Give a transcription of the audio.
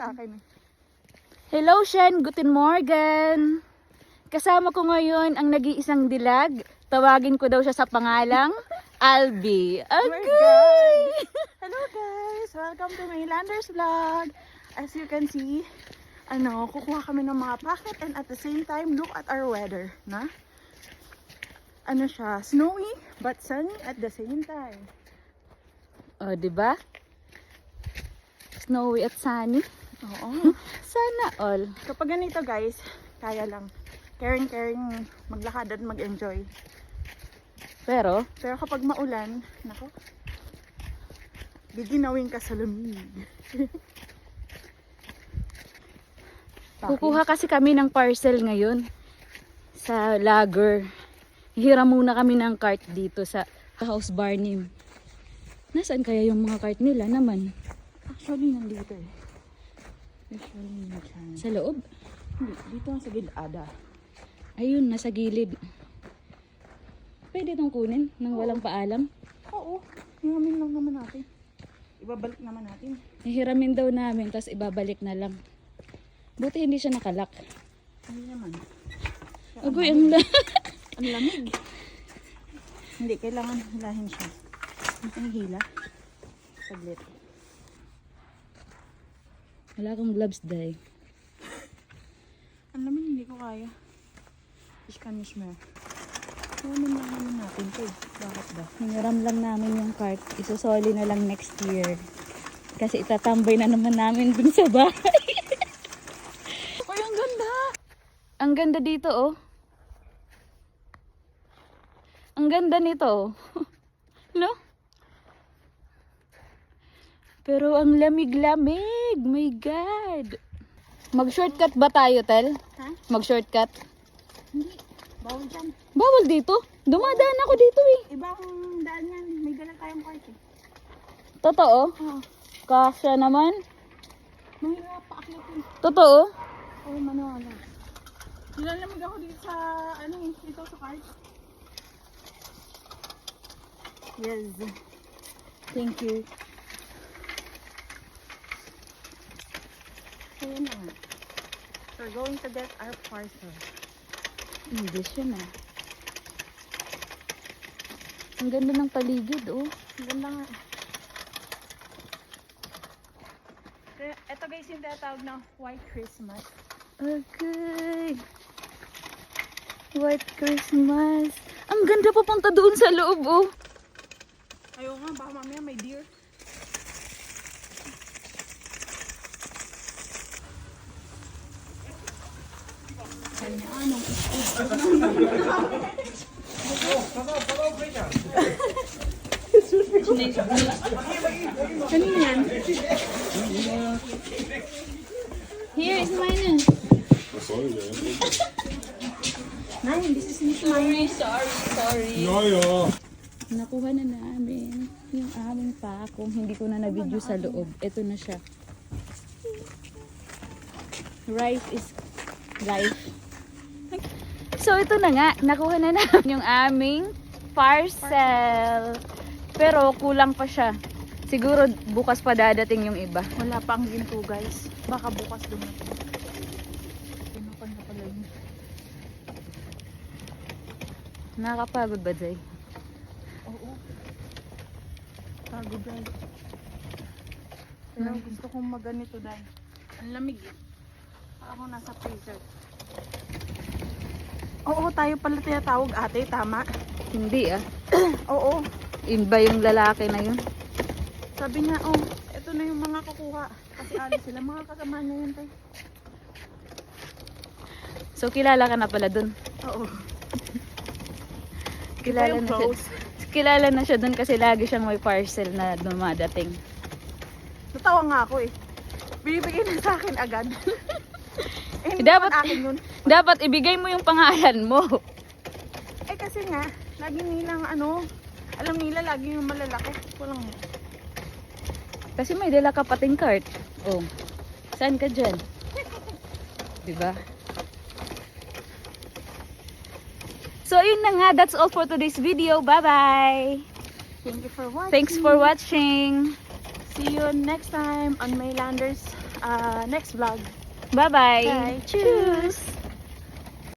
sa akin. Hello, Shen. Guten Morgen. Kasama ko ngayon ang nag-iisang dilag. Tawagin ko daw siya sa pangalang Albi. Okay. Hello guys! Welcome to Mainlanders Vlog. As you can see, kukuha kami ng mga packet and at the same time, look at our weather. Na? Ano siya? Snowy but sunny at the same time. O, diba? Snowy at sunny. Oo. Sana all. Kapag ganito guys, kaya lang. Caring maglakad at mag-enjoy. Pero, Kapag maulan, nako, giginawin ka sa lamig. kukuha kasi kami ng parcel ngayon sa lager. Hiram muna kami ng cart dito sa House Barnim. Nasaan kaya yung mga cart nila naman? Actually, nandito eh. Usually, nandiyan. Sa loob? Hindi, dito sa gilada. Ayun, nasa gilid. Pwede itong kunin nang walang paalam. Oo, hiramin lang naman natin. Ibabalik naman natin. Hihiramin daw namin, tapos ibabalik na lang. Buti hindi siya nakalak. Hindi naman. Agoy, Ang lamig. Hindi, kailangan hilahin siya. Ang hila. Saglit. Wala kang gloves, Day. Ang lamig, hindi ko kaya. Spanish mo. Hiramin lang naman natin ito. Bakit ba? Hiniram lang namin yung cart. Isusoli na lang next year. Kasi itatambay na naman namin dun sa bahay. Ay, ang ganda! Ang ganda dito, oh. Ang ganda nito, oh. No? Pero ang lamig-lamig. My God. Mag-shortcut ba tayo, Tel? Ha? Mag-shortcut? Hindi. Bawal dyan. Bawal dito. Dumadaan ako dito, eh. Ibang daan yan. May dala tayong cart eh. Totoo? Oo. Kasya naman. Mahirap pa akitin. Totoo? Oo, manuala. Nilalamig ako dito sa, dito sa cart. Yes. Thank you. Ayan na. We're going to get our parcel. English yun, ah. Ang ganda ng paligid, oh. Ang ganda nga. Kaya, ito guys yung tinatawag na White Christmas. Okay. White Christmas. Ang ganda papunta doon sa loob, oh. Ayaw nga, baka mamaya may deer. Kanina yan? Here is mine. Nine, this is not mine. Sorry. Ja, ja. Nakuha na namin yung aming pako. Hindi ko na na-video sa loob. Ito na siya. Rice is life. So ito na nga, nakuha na namin yung aming parcel. Pero kulang pa siya. Siguro bukas pa dadating yung iba. Wala pa ang ginto guys. Baka bukas dumating. Pinukan na pala yun. Nakakapagod ba, Jay? Oo. Pagod dahil. Pero gusto kong maganito dahil. Ang lamig eh. Ako nasa freezer. Oo, tayo pala tinatawag ate, tama? Hindi ah. Oo. Iba yung lalaki na yun. Sabi niya, ito na yung mga kukuha. Kasi alis sila, mga kasama niya yun tayo. So kilala ka na pala dun. Oo. Kilala na siya. Kilala na siya dun kasi lagi siyang may parcel na dumadating. Natawa nga ako eh. Binibigay na sa akin agad. Hindi Dapat- naman akin yun. Dapat ibigay mo yung pangalan mo. Eh kasi nga, lagi nilang alam nila lagi yung malalaki. Walang Kasi may dala ka pating cart. Oh. Saan ka dyan? Diba? So yun na nga, that's all for today's video. Bye-bye! Thank you for watching. Thanks for watching! See you next time on Mainlanders next vlog. Bye-bye. Bye. Cheers!